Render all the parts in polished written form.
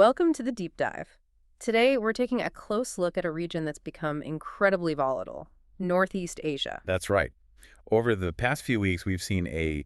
Welcome to the Deep Dive. Today, we're taking a close look at a region that's become incredibly volatile, Northeast Asia. That's right. Over the past few weeks, we've seen a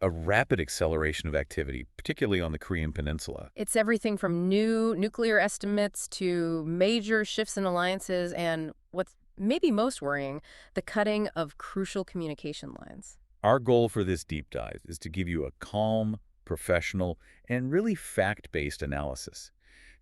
rapid acceleration of activity, particularly on the Korean Peninsula. It's everything from new nuclear estimates to major shifts in alliances and what's maybe most worrying, the cutting of crucial communication lines. Our goal for this deep dive is to give you a calm, professional, and really fact-based analysis.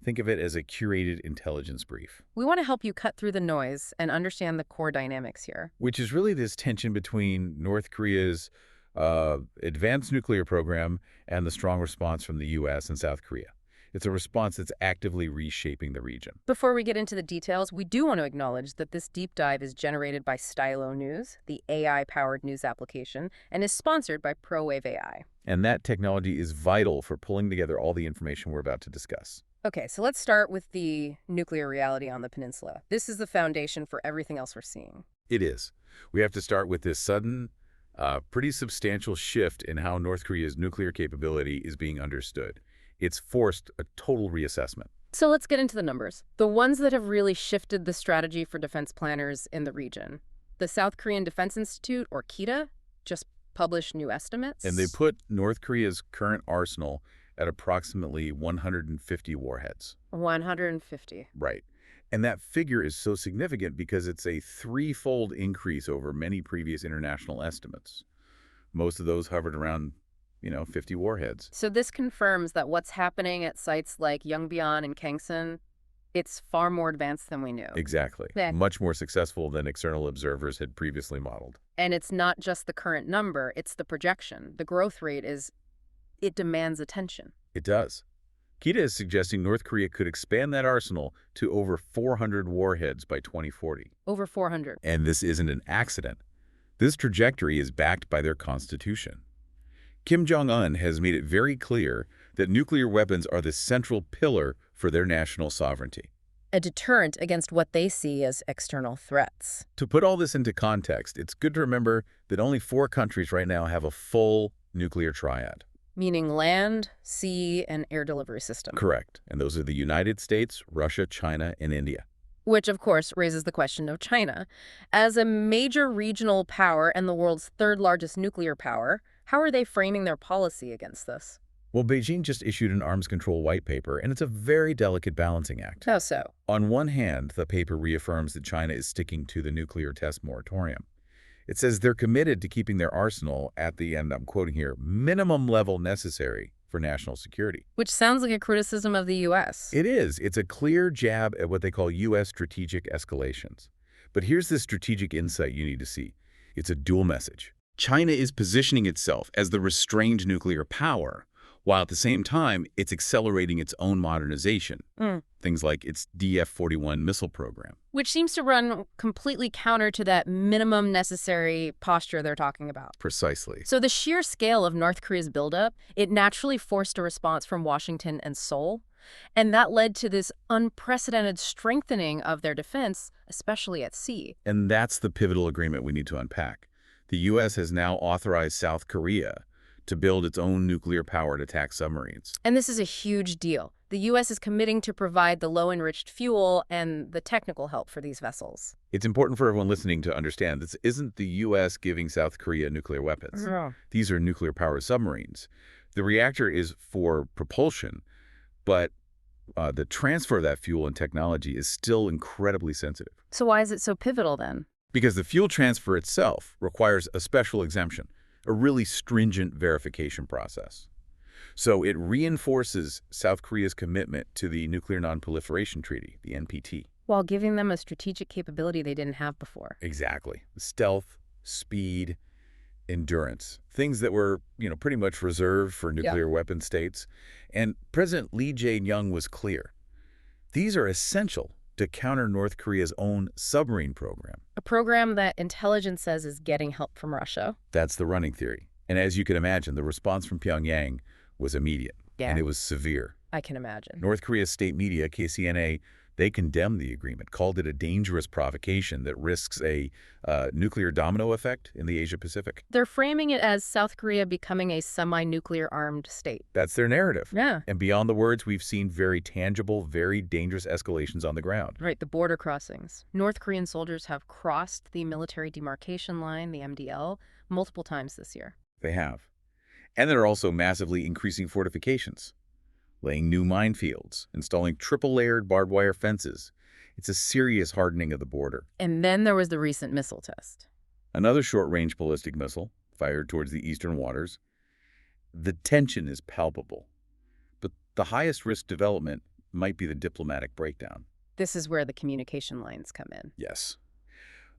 Think of it as a curated intelligence brief, We want to help you cut through the noise and understand the core dynamics here. which is really this tension between North Korea's advanced nuclear program and the strong response from the U.S. and South Korea. It's a response that's actively reshaping the region. Before we get into the details, we do want to acknowledge that this deep dive is generated by Stylo News, the AI-powered news application, and is sponsored by ProWave AI. And that technology is vital for pulling together all the information we're about to discuss. Okay, so let's start with the nuclear reality on the peninsula. This is the foundation for everything else we're seeing. It is. We have to start with this sudden, pretty substantial shift in how North Korea's nuclear capability is being understood. It's forced a total reassessment. So let's get into the numbers. The ones that have really shifted the strategy for defense planners in the region. The South Korean Defense Institute, or KITA, just published new estimates. And they put North Korea's current arsenal at approximately 150 warheads. 150. Right. And that figure is so significant because it's a threefold increase over many previous international estimates. Most of those hovered around 50 warheads. So this confirms that what's happening at sites like Yongbyon and Kangsan, it's far more advanced than we knew. Exactly. Yeah. Much more successful than external observers had previously modeled. And it's not just the current number, it's the projection. The growth rate it demands attention. It does. Kita is suggesting North Korea could expand that arsenal to over 400 warheads by 2040. Over 400. And this isn't an accident. This trajectory is backed by their constitution. Kim Jong-un has made it very clear that nuclear weapons are the central pillar for their national sovereignty. A deterrent against what they see as external threats. To put all this into context, it's good to remember that only 4 countries right now have a full nuclear triad. Meaning land, sea, and air delivery system. Correct. And those are the United States, Russia, China, and India. Which, of course, raises the question of China. As a major regional power and the world's third largest nuclear power, how are they framing their policy against this? Well, Beijing just issued an arms control white paper, and it's a very delicate balancing act. How so? On one hand, the paper reaffirms that China is sticking to the nuclear test moratorium. It says they're committed to keeping their arsenal at the, and I'm quoting here, minimum level necessary for national security. Which sounds like a criticism of the U.S. It is. It's a clear jab at what they call U.S. strategic escalations. But here's the strategic insight you need to see. It's a dual message. China is positioning itself as the restrained nuclear power, while at the same time, it's accelerating its own modernization. Things like its DF-41 missile program. Which seems to run completely counter to that minimum necessary posture they're talking about. Precisely. So the sheer scale of North Korea's buildup, it naturally forced a response from Washington and Seoul. And that led to this unprecedented strengthening of their defense, especially at sea. And that's the pivotal agreement we need to unpack. The U.S. has now authorized South Korea to build its own nuclear-powered attack submarines. And this is a huge deal. The U.S. is committing to provide the low-enriched fuel and the technical help for these vessels. It's important for everyone listening to understand this isn't the U.S. giving South Korea nuclear weapons. Yeah. These are nuclear-powered submarines. The reactor is for propulsion, but the transfer of that fuel and technology is still incredibly sensitive. So why is it so pivotal then? Because the fuel transfer itself requires a special exemption, a really stringent verification process. So it reinforces South Korea's commitment to the Nuclear Non-Proliferation Treaty, the NPT. While giving them a strategic capability they didn't have before. Exactly. Stealth, speed, endurance, things that were, pretty much reserved for nuclear weapon states. And President Lee Jae-myung was clear. These are essential to counter North Korea's own submarine program. A program that intelligence says is getting help from Russia. That's the running theory. And as you can imagine, the response from Pyongyang was immediate. Yeah. And it was severe. I can imagine. North Korea's state media, KCNA, They condemned the agreement, called it a dangerous provocation that risks a nuclear domino effect in the Asia-Pacific. They're framing it as South Korea becoming a semi-nuclear armed state. That's their narrative. Yeah. And beyond the words, we've seen very tangible, very dangerous escalations on the ground. Right, the border crossings. North Korean soldiers have crossed the military demarcation line, the MDL, multiple times this year. They have. And they're also massively increasing fortifications, laying new minefields, installing triple-layered barbed wire fences. It's a serious hardening of the border. And then there was the recent missile test. Another short-range ballistic missile fired towards the eastern waters. The tension is palpable. But the highest risk development might be the diplomatic breakdown. This is where the communication lines come in. Yes.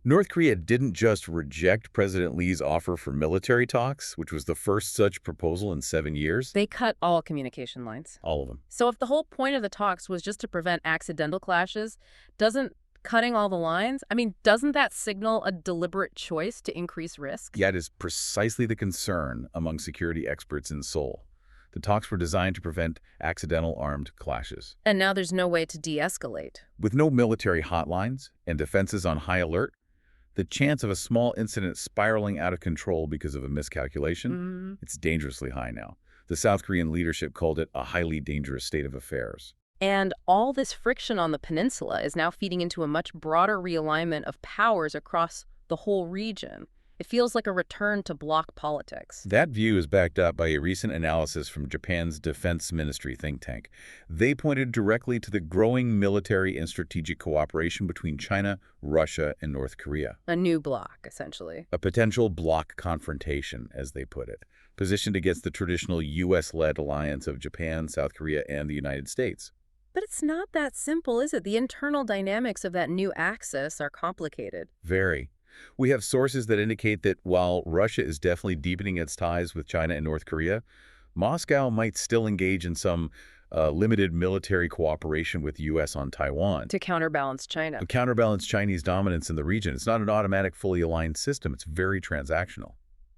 North Korea didn't just reject President Lee's offer for military talks, which was the first such proposal in 7 years. They cut all communication lines. All of them. So if the whole point of the talks was just to prevent accidental clashes, doesn't cutting all the lines, doesn't that signal a deliberate choice to increase risk? That is precisely the concern among security experts in Seoul. The talks were designed to prevent accidental armed clashes. And now there's no way to de-escalate. With no military hotlines and defenses on high alert, the chance of a small incident spiraling out of control because of a miscalculation, it's dangerously high now. The South Korean leadership called it a highly dangerous state of affairs. And all this friction on the peninsula is now feeding into a much broader realignment of powers across the whole region. It feels like a return to bloc politics. That view is backed up by a recent analysis from Japan's Defense Ministry think tank. They pointed directly to the growing military and strategic cooperation between China, Russia, and North Korea. A new bloc, essentially. A potential bloc confrontation, as they put it, positioned against the traditional U.S.-led alliance of Japan, South Korea, and the United States. But it's not that simple, is it? The internal dynamics of that new axis are complicated. Very. We have sources that indicate that while Russia is definitely deepening its ties with China and North Korea, Moscow might still engage in some limited military cooperation with the U.S. on Taiwan. To counterbalance China. To counterbalance Chinese dominance in the region. It's not an automatic, fully aligned system. It's very transactional.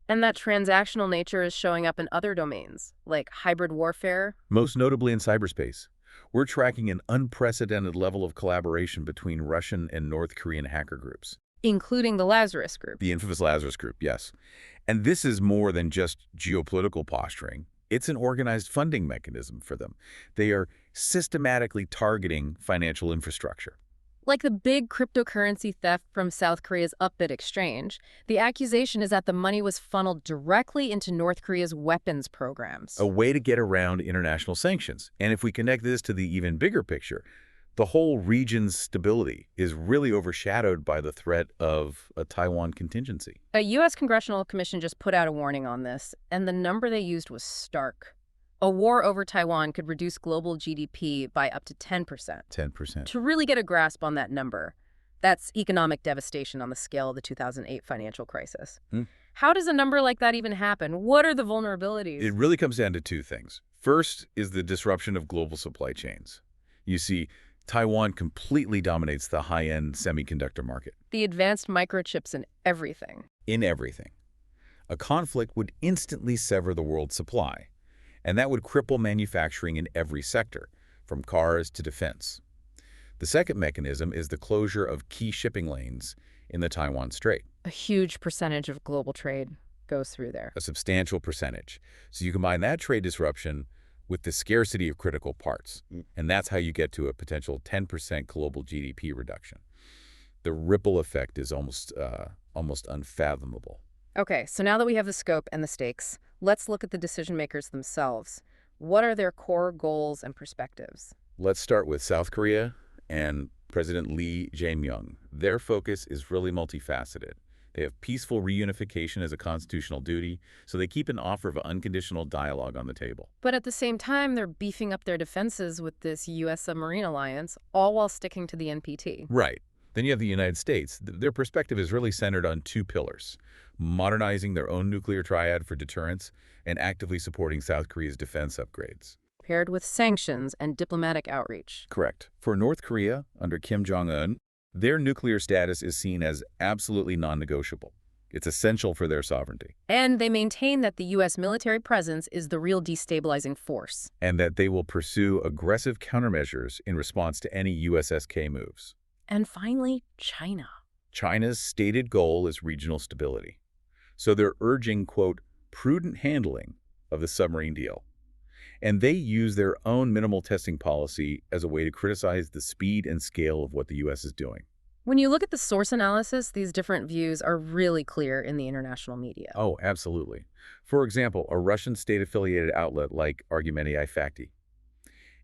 And that transactional nature is showing up in other domains, like hybrid warfare. Most notably in cyberspace. We're tracking an unprecedented level of collaboration between Russian and North Korean hacker groups. Including the Lazarus Group. The infamous Lazarus Group, yes. And this is more than just geopolitical posturing. It's an organized funding mechanism for them. They are systematically targeting financial infrastructure. Like the big cryptocurrency theft from South Korea's Upbit exchange, the accusation is that the money was funneled directly into North Korea's weapons programs. A way to get around international sanctions. And if we connect this to the even bigger picture, the whole region's stability is really overshadowed by the threat of a Taiwan contingency. A U.S. Congressional Commission just put out a warning on this, and the number they used was stark. A war over Taiwan could reduce global GDP by up to 10%. 10%. To really get a grasp on that number, that's economic devastation on the scale of the 2008 financial crisis. How does a number like that even happen? What are the vulnerabilities? It really comes down to two things. First is the disruption of global supply chains. You see, Taiwan completely dominates the high-end semiconductor market. The advanced microchips in everything. In everything. A conflict would instantly sever the world's supply, and that would cripple manufacturing in every sector, from cars to defense. The second mechanism is the closure of key shipping lanes in the Taiwan Strait. A huge percentage of global trade goes through there. A substantial percentage. So you combine that trade disruption with the scarcity of critical parts, and that's how you get to a potential 10% global GDP reduction. The ripple effect is almost unfathomable. Okay, so now that we have the scope and the stakes, let's look at the decision makers themselves. What are their core goals and perspectives? Let's start with South Korea and President Lee Jae-myung. Their focus is really multifaceted. They have peaceful reunification as a constitutional duty, so they keep an offer of unconditional dialogue on the table. But at the same time, they're beefing up their defenses with this U.S. submarine alliance, all while sticking to the NPT. Right. Then you have the United States. Their perspective is really centered on two pillars: modernizing their own nuclear triad for deterrence and actively supporting South Korea's defense upgrades. Paired with sanctions and diplomatic outreach. Correct. For North Korea, under Kim Jong-un, their nuclear status is seen as absolutely non-negotiable. It's essential for their sovereignty. And they maintain that the U.S. military presence is the real destabilizing force. And that they will pursue aggressive countermeasures in response to any USSK moves. And finally, China. China's stated goal is regional stability. So they're urging, quote, prudent handling of the submarine deal. And they use their own minimal testing policy as a way to criticize the speed and scale of what the U.S. is doing. When you look at the source analysis, these different views are really clear in the international media. Oh, absolutely. For example, a Russian state-affiliated outlet like Argumentii Fakti.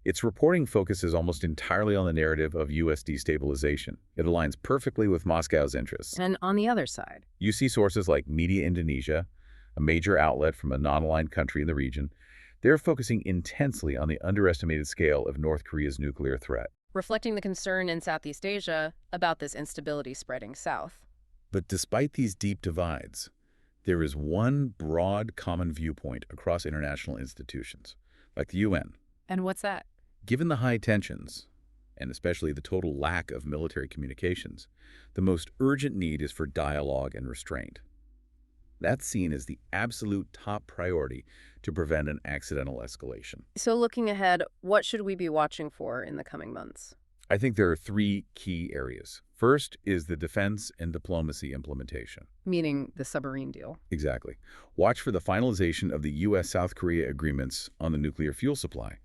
Its reporting focuses almost entirely on the narrative of U.S. destabilization. It aligns perfectly with Moscow's interests. And on the other side, You see sources like Media Indonesia, a major outlet from a non-aligned country in the region. They're focusing intensely on the underestimated scale of North Korea's nuclear threat. reflecting the concern in Southeast Asia about this instability spreading south. But despite these deep divides, there is one broad common viewpoint across international institutions, like the UN. And what's that? Given the high tensions, and especially the total lack of military communications, the most urgent need is for dialogue and restraint. That's seen as the absolute top priority to prevent an accidental escalation. So looking ahead, what should we be watching for in the coming months? I think there are three key areas. First is the defense and diplomacy implementation. Meaning the submarine deal. Exactly. Watch for the finalization of the U.S.-South Korea agreements on the nuclear fuel supply,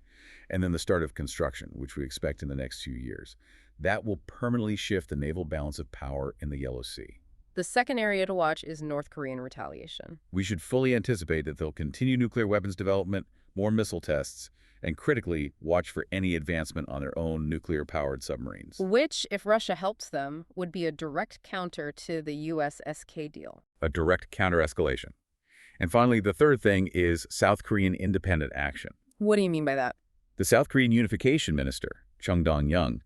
and then the start of construction, which we expect in the next few years. That will permanently shift the naval balance of power in the Yellow Sea. The second area to watch is North Korean retaliation. We should fully anticipate that they'll continue nuclear weapons development, more missile tests, and critically, watch for any advancement on their own nuclear-powered submarines. Which, if Russia helps them, would be a direct counter to the U.S.-SK deal. A direct counter-escalation. And finally, the third thing is South Korean independent action. What do you mean by that? The South Korean Unification Minister, Chung Dong-young,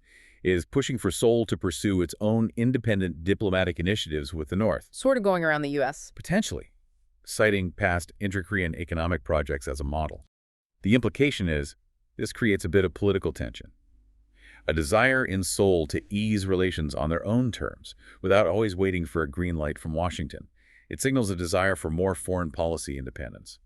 is pushing for Seoul to pursue its own independent diplomatic initiatives with the North. Sort of going around the U.S. Potentially, citing past inter-Korean economic projects as a model. The implication is, this creates a bit of political tension. A desire in Seoul to ease relations on their own terms, without always waiting for a green light from Washington. It signals a desire for more foreign policy independence.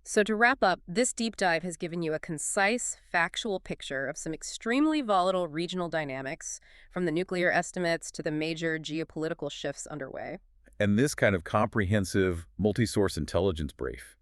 So to wrap up, this deep dive has given you a concise, factual picture of some extremely volatile regional dynamics, from the nuclear estimates to the major geopolitical shifts underway. And this kind of comprehensive, multi-source intelligence brief,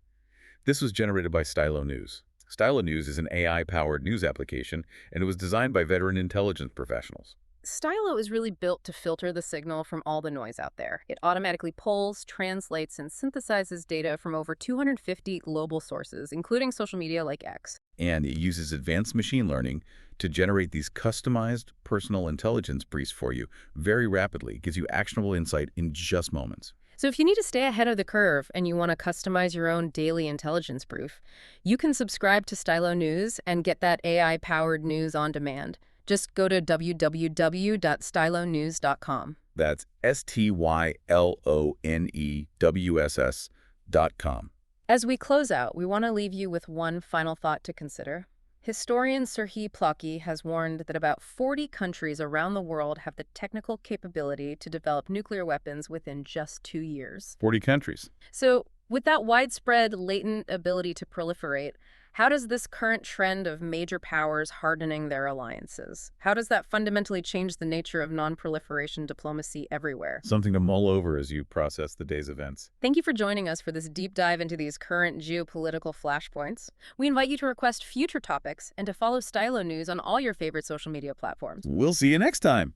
this was generated by Stylo News. Stylo News is an AI-powered news application, and it was designed by veteran intelligence professionals. Stylo is really built to filter the signal from all the noise out there. It automatically pulls, translates, and synthesizes data from over 250 global sources, including social media like X. And it uses advanced machine learning to generate these customized personal intelligence briefs for you very rapidly. It gives you actionable insight in just moments. So if you need to stay ahead of the curve and you want to customize your own daily intelligence brief, you can subscribe to Stylo News and get that AI-powered news on demand. Just go to www.stylonews.com. That's STYLONEWSS.com. As we close out, we want to leave you with one final thought to consider. Historian Serhii Plokhy has warned that about 40 countries around the world have the technical capability to develop nuclear weapons within just 2 years. 40 countries. So, with that widespread, latent ability to proliferate, how does this current trend of major powers hardening their alliances, how does that fundamentally change the nature of non-proliferation diplomacy everywhere? Something to mull over as you process the day's events. Thank you for joining us for this deep dive into these current geopolitical flashpoints. We invite you to request future topics and to follow Stylo News on all your favorite social media platforms. We'll see you next time.